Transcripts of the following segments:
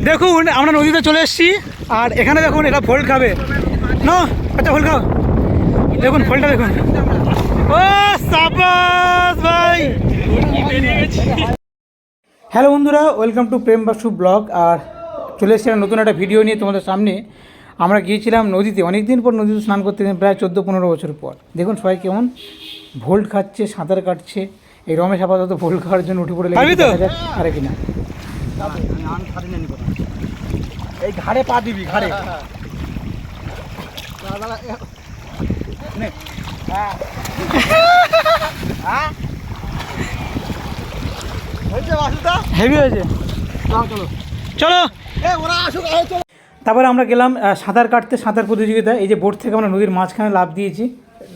দেখুন আমরা নদীতে চলে এসেছি আর এখানে দেখুন এটা ফল খাবে না, আচ্ছা ফল খাও। দেখুন ফলটা দেখুন, ও সাবাস ভাই। হ্যালো বন্ধুরা, welcome to Prem Basu blog. আর চলে এসেছিলাম নতুন একটা ভিডিও নিয়ে তোমাদের সামনে। আমরা গিয়েছিলাম নদীতে, অনেক দিন পর নদীতে স্নান করতে, প্রায় 14-15 বছর পর। দেখুন সবাই কেমন ভোল্ট খাচ্ছে, সাঁতার কাটছে। এই রমেশ আপাতত ভোল্ট খাওয়ার জন্য উঠে পড়ে লেগে আরে কিনা এই ঘাড়ে পা দিবি, ঘাড়ে হেভি হয়েছে। চলো তারপরে আমরা গেলাম সাঁতার কাটতে, সাঁতার প্রতিযোগিতা। এই যে বোট থেকে আমরা নদীর মাঝখানে লাফ দিয়েছি,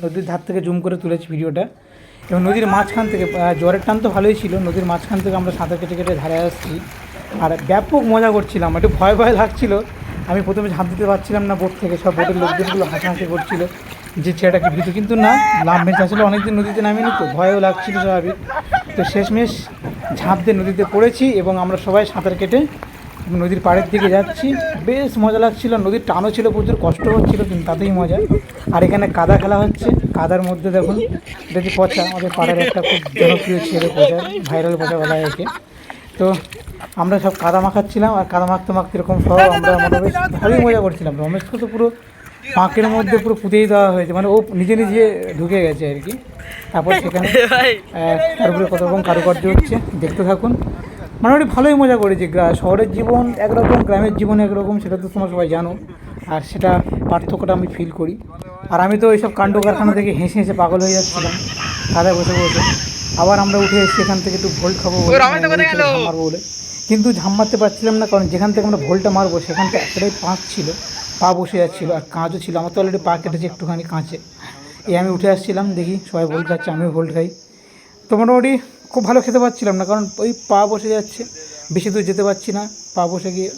নদীর ধার থেকে জুম করে তুলেছি ভিডিওটা। এবং নদীর মাঝখান থেকে জ্বরের টান তো ভালোই ছিল, নদীর মাঝখান থেকে আমরা সাঁতার কেটে কেটে ধারে আসছি আর ব্যাপক মজা করছিলাম। একটু ভয় ভয় লাগছিল, আমি প্রথমে ঝাঁপ দিতে পারছিলাম না বোট থেকে। সব বোটের লোকজনগুলো হাসাহাসি করছিল যে ছেলেটা কি ভীতু, কিন্তু না, লাভ বেঁচে আসলে অনেকদিন নদীতে নামিনি তো, ভয়ও লাগছিল স্বাভাবিক। তো শেষমেশ ঝাঁপ দিয়ে নদীতে পড়েছি এবং আমরা সবাই সাঁতার কেটে নদীর পাড়ের দিকে যাচ্ছি। বেশ মজা লাগছিল, নদীর টানও ছিল, প্রচুর কষ্ট হচ্ছিল, কিন্তু তাতেই মজা। আর এখানে কাদা খেলা হচ্ছে, কাদার মধ্যে দেখুন এটা যে পচা, আমাদের পাড়ার একটা খুব জনপ্রিয় ছেলে, পচা, ভাইরাল পচা বলা হয় একে। তো আমরা সব কাদা মাখাচ্ছিলাম আর কাদা মাখতে মাখতে এরকম সব আমরা মোটামুটি ভালোই মজা করছিলাম। রমেশকে তো পুরো পাঁকের মধ্যে পুরো পুঁতেই দেওয়া হয়েছে, মানে ও নিজে নিজে ঢুকে গেছে আর কি। তারপর সেখানে তারপরে কত রকম কারুকার্য হচ্ছে, দেখতে থাকুন। মোটামুটি ভালোই মজা করেছি। শহরের জীবন একরকম, গ্রামের জীবন একরকম, সেটা তো তোমরা সবাই জানো। আর সেটা পার্থক্যটা আমি ফিল করি। আর আমি তো এইসব কাণ্ড কারখানা থেকে হেসে হেসে পাগল হয়ে যাচ্ছিলাম কাদায় বসে বসে। আবার আমরা উঠে এসেছি এখান থেকে একটু ভোল্ট খাবো মারবো বলে, কিন্তু ঝাম মারতে পারছিলাম না, কারণ যেখান থেকে আমরা ভোল্টটা মারবো সেখানটা এতটাই পাঁক ছিল, পা বসে যাচ্ছিলো আর কাঁচও ছিল। আমার তো অলরেডি পা কেটেছে একটুখানি কাঁচে। এই আমি উঠে আসছিলাম, দেখি সবাই ভোল্ট খাচ্ছে, আমিও ভোল্ট খাই। তো মোটামুটি খুব ভালো খেতে পারছিলাম না, কারণ ওই পা বসে যাচ্ছে, বেশি দূর যেতে পারছি না পা বসে গিয়ে।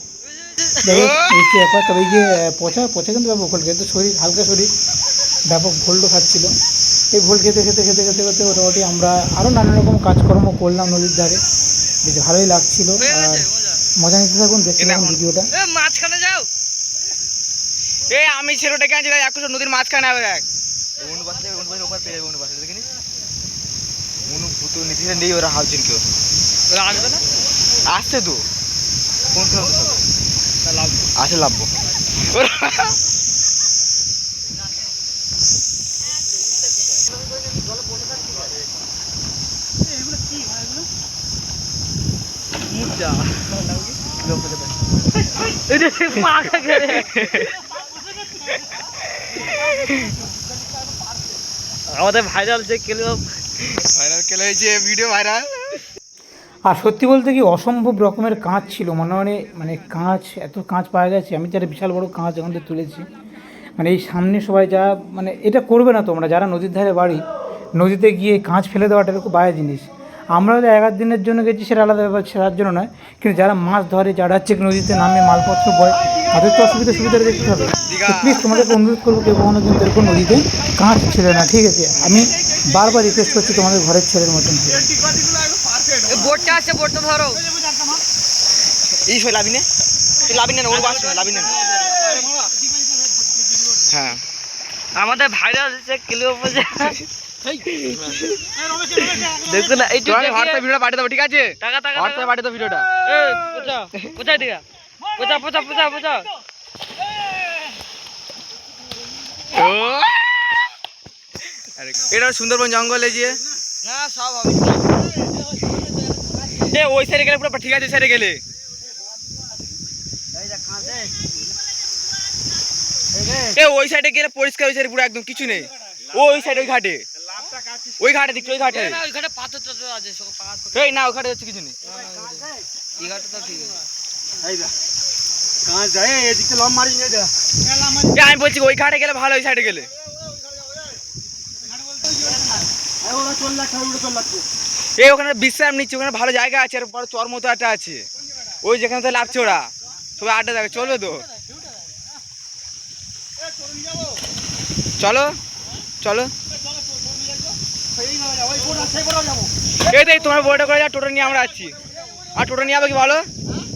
দেখো এই যে ব্যাপার, তবে এই যে পচা পচা কিন্তু ব্যাপক ভোল্ট খেতে, শরীর হালকা, শরীর ব্যাপক ভোল্টও খাচ্ছিল। এই ভোল্ট খেতে খেতে খেতে খেতে খেতে মোটামুটি আমরা আরও নানা রকম কাজকর্ম করলাম নদীর ধারে, বেশ ভালোই লাগছিল। আর মজা নিতে থাকুন, দেখতে থাকুন ভিডিওটা। মাঝখানে যাও, এই আমি ছেলেটাকে আনছি এখন নদীর মাঝখানে আবার এক অনু পাশে উপর পেয়ে যাবে, অনু পাশে দেখিনি অনু ভূত নীতি নেই, ওরা হালছেন কেউ, ওরা আসবে না, আসছে তো কোন আসে লাভবো। আমাদের ভাইরাল যে ভাইরাল হয়েছে ভিডিও ভাইরাল। আর সত্যি বলতে কি অসম্ভব রকমের কাঁচ ছিল, মানে কাঁচ, এত কাঁচ পাওয়া গেছে। আমি তো একটা বিশাল বড় কাঁচ এখান থেকে তুলেছি। মানে এই সামনে সবাই যা, মানে এটা করবে না তোমরা যারা নদীর ধারে বাড়ি, নদীতে গিয়ে কাঁচ ফেলে দেওয়াটা এটা খুব বাজে জিনিস। আমরা যে 11 দিনের জন্য গেছি সেটা আলাদা ব্যাপার, সেটার জন্য নয়, কিন্তু যারা মাছ ধরে, যারা হচ্ছে নদীতে নামে মালপত্র বয়, তাদের তো সুবিধা দেখতে হবে। তো প্লিজ তোমাদেরকে অনুরোধ করবো, কেউ কখনো কিন্তু এরকম নদীতে কাঁচ ছেলে না, ঠিক আছে? আমি বারবার রিকোয়েস্ট করছি তোমাদের ঘরের ছেলের মতন। বোটটা আছে, বোটটা ধরো। এই সই লাভিনে, তুই লাভিনে না, ওর বাস লাভিনে না। হ্যাঁ আমাদের ভাইরাল যে কিলো দেখো না, এই হোয়াটসঅ্যাপ ভিডিওটা পাঠিয়ে দেবো, ঠিক আছে? হোয়াটসঅ্যাপে পাঠিয়ে দেবো ভিডিওটা। পোচা দিগা, পোচা পোচা পোচা পোচা। এটা সুন্দরবন জঙ্গল এই যে না, সব হবে। এ ওই সাইডে গেলে পুরো ঠিক আছে, ওই সাইডে গেলে ওই সাইডে গেলে পরিষ্কার, ওই সাইডে পুরো একদম কিছু নেই। ওই সাইড, ওই ঘাটে, ওই ঘাটে দেখছি, ওই ঘাটে পাথর আছে। এই না, ওই ঘাটে হচ্ছে কিছু নেই, এই ঘাটে তো ঠিক আছে। আমি বলছি ওই ঘাটে গেলে ভালো, ওই সাইডে গেলে। এই ওখানে বিশ্রাম নিচ্ছে, ওখানে ভালো জায়গা আছে, আর বড় চর মতো একটা আছে, ওই যেখানে তো লাভছে ওরা সবাই আড্ডা দেবে। চলবে তো, চলো চলো। এই দেখ তোমার বড়টা করে যা, টোটো নিয়ে আমরা আছি। আর টোটো নিয়ে যাবো কি বলো?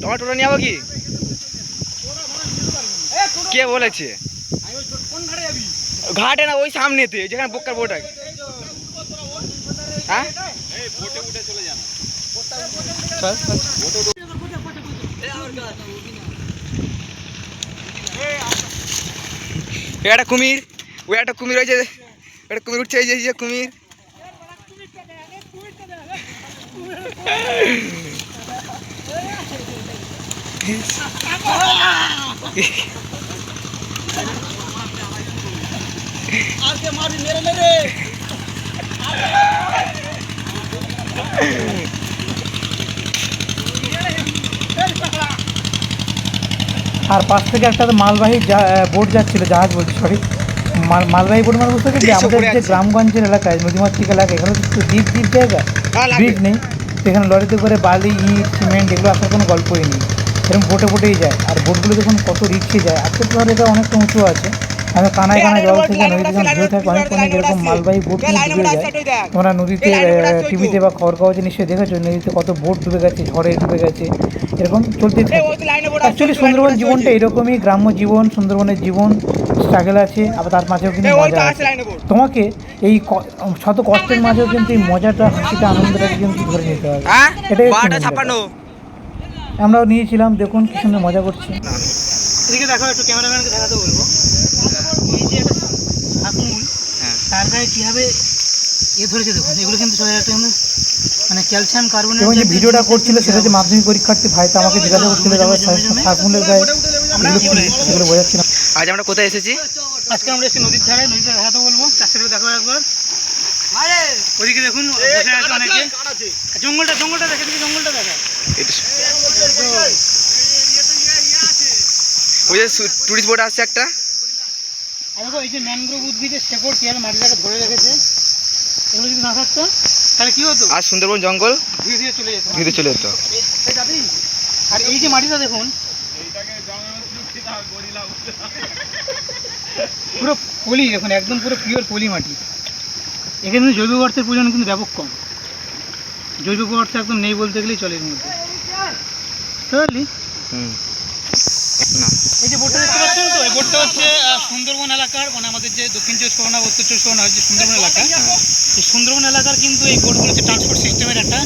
তোমার টোটো নিয়ে যাবো কি? কে বলেছে? ঘাটে না, ওই সামনেতে যেখানে বোকার বোট আছে। হ্যাঁ চল একটা কুমির, ওই একটা কুমির হয়েছে, একটা কুমির উঠছে, এই যে কুমির। আর পাশ থেকে একটা মালবাহী বোট যাচ্ছিল, জাহাজ বলছি সরি, মালবাহী বোট মানে বুঝতে পারছি আমাদের যে গ্রামগঞ্জের এলাকায় নদীমাতৃক এলাকা, এখানে তো দ্বীপ জায়গা, ব্রিজ নেই, তো এখানে লরিতে করে বালি ইট সিমেন্ট এগুলো আসার কোনো গল্পই নেই, এরকম বোটেই যায়। আর বোটগুলো দেখুন কত রিক্সে যায়, আজকে তো ধর এটা অনেকটা উঁচু আছে, আমি কানায় জল থেকে নদীতে যখন ঢেউ থাকে অনেক এরকম মালবাহী বোট ডুবে যায়। তোমরা নদীতে টিভিতে বা খবর কাগজে নিশ্চয়ই দেখেছো নদীতে কত বোট ডুবে গেছে, ঝড়ে ডুবে গেছে, এরকম চলতেই থাকে। অ্যাকচুয়ালি সুন্দরবন জীবনটা এরকমই, গ্রাম্য জীবন, সুন্দরবনের জীবন, স্ট্রাগল আছে, আবার তার মাঝেও কিন্তু মজা আছে। তোমাকে এই শত কষ্টের মাঝেও কিন্তু এই মজাটা, হাসিটা, আনন্দটাকে কিন্তু ধরে নিতে হবে, এটাই আমরাও নিয়েছিলাম। দেখুন কি সুন্দর মজা করছি। এদিকে দেখো, একটু ক্যামেরাম্যানকে দেখাতে বলবো, এই যে একটা ঝাঁকুমুল, তার গায়ে কীভাবে ধরেছে দেখুন, এগুলো কিন্তু সবাই একটা মানে ক্যালসিয়াম কার্বনেট। এবং যে ভিডিওটা করছিল সেটা যে মাধ্যমিক পরীক্ষার্থী ভাই, তো আমাকে জিজ্ঞাসা করছিল ঝাঁকুমুলের গায়ে এগুলো বোঝাচ্ছি না। আজ আমরা কোথায় এসেছি? আজকে আমরা এসেছি নদীর ধারে, নদীতে দেখাতে বলবো, তার সাথে দেখো একবার। ওদিকে দেখুন বসে আছে অনেকে, জঙ্গলটা দেখে, জঙ্গলটা দেখা, ওই যে টুরিস্ট বোট আসছে একটা। দেখো এই যে ম্যানগ্রোভ উদ্ভিদের শেকড় কেয়ার মাটিটাকে ধরে রেখেছে, এগুলো যদি না থাকতো তাহলে কি হতো? আর সুন্দরবন জঙ্গল ধীরে চলে যেত। আর এই যে মাটিটা দেখুন, পুরো পলি, দেখুন একদম পুরো পিওর পলি মাটি। এখানে জৈব পদার্থের প্রয়োজন কিন্তু ব্যাপক কম, জৈব পদার্থ একদম নেই বলতে গেলেই চলে এর মধ্যে, বুঝলি? এই যে বোটটা দেখতে পাচ্ছেন, তো এই বোটটা হচ্ছে সুন্দরবন এলাকার, মানে আমাদের যে দক্ষিণ চব্বিশ পরগনা, উত্তর চব্বিশ পরগনা যে সুন্দরবন এলাকা, তো সুন্দরবন এলাকার কিন্তু এই বোটগুলো হচ্ছে ট্রান্সপোর্ট সিস্টেমের একটা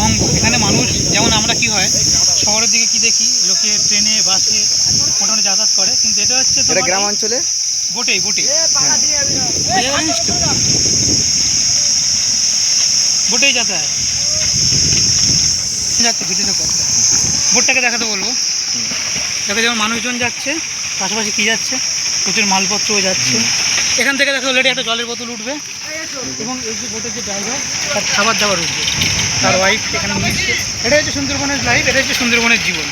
অঙ্গ। এখানে মানুষ, যেমন আমরা কি হয় শহরের দিকে কি দেখি, লোকে ট্রেনে বাসে মোটামুটি যাতায়াত করে, কিন্তু এটা হচ্ছে গ্রাম অঞ্চলে বোটেই যাতায়াত যাচ্ছে। ভিডিওটা করতে বোটটাকে দেখাতে বলবো, দেখো যেমন মানুষজন যাচ্ছে, পাশাপাশি কী যাচ্ছে, প্রচুর মালপত্রও যাচ্ছে। এখান থেকে দেখো অলরেডি একটা জলের বোতল উঠবে, এবং এই যে বোটের যে ড্রাইভার, তার খাবার দাবার উঠবে, তার ওয়াইফ এখানে নিচ্ছে। এটা হচ্ছে সুন্দরবনের লাইফ, এটা হচ্ছে সুন্দরবনের জীবন।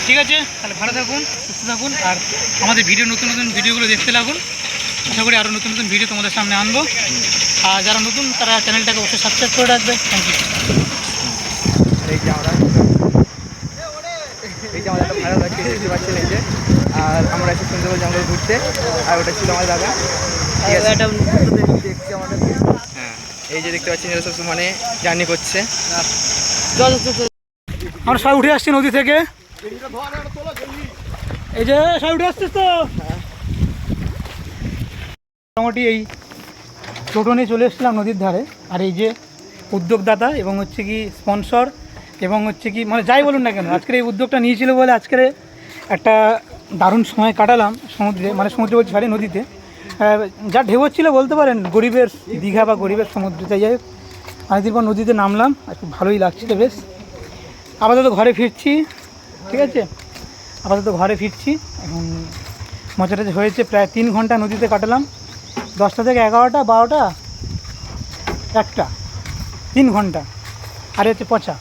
ঠিক আছে, তাহলে ভালো থাকুন, সুস্থ থাকুন, আর আমাদের নতুন ভিডিওগুলো দেখতে লাগুন। আশা করি আরও নতুন ভিডিও তোমাদের সামনে আনবো। আর যারা নতুন তারা চ্যানেলটাকে অবশ্যই সাবস্ক্রাইব করে রাখবে। Thank you. এই যে আমাদের একটা ভাড়া লাগছে, দেখতে পাচ্ছেন এই যে, আর আমরা এসে সুন্দরবন জঙ্গল ঘুরতে, আর ওটা ছিল আমার দাদা। দেখছি আমাদের, হ্যাঁ এই যে দেখতে পাচ্ছেন, এরা সব মানে জার্নি করছে। আমরা সবাই উঠে আসছি নদী থেকে, এই যে সবাই উঠে আসছিস তো। মোটামুটি এই টোটো নিয়ে চলে এসেছিলাম নদীর ধারে, আর এই যে উদ্যোগদাতা এবং হচ্ছে কি স্পন্সর এবং হচ্ছে কি মানে যাই বলুন না কেন, আজকের এই উদ্যোগটা নিয়েছিল বলে আজকের একটা দারুণ সময় কাটালাম সমুদ্রে, মানে সমুদ্রে বলছি সরি নদীতে। যা ঢেউ হচ্ছিল বলতে পারেন গরিবের দীঘা বা গরিবের সমুদ্রে, তাই যাই হোক অনেকদিন পর নদীতে নামলাম, একটু ভালোই লাগছিল বেশ। আপাতত ঘরে ফিরছি, ঠিক আছে, আপাতত ঘরে ফিরছি। এখন মজাটা হয়েছে প্রায় 3 ঘন্টা নদীতে কাটালাম, 10টা থেকে 11টা 12টা 1টা, 3 ঘন্টা, আর হচ্ছে পচা।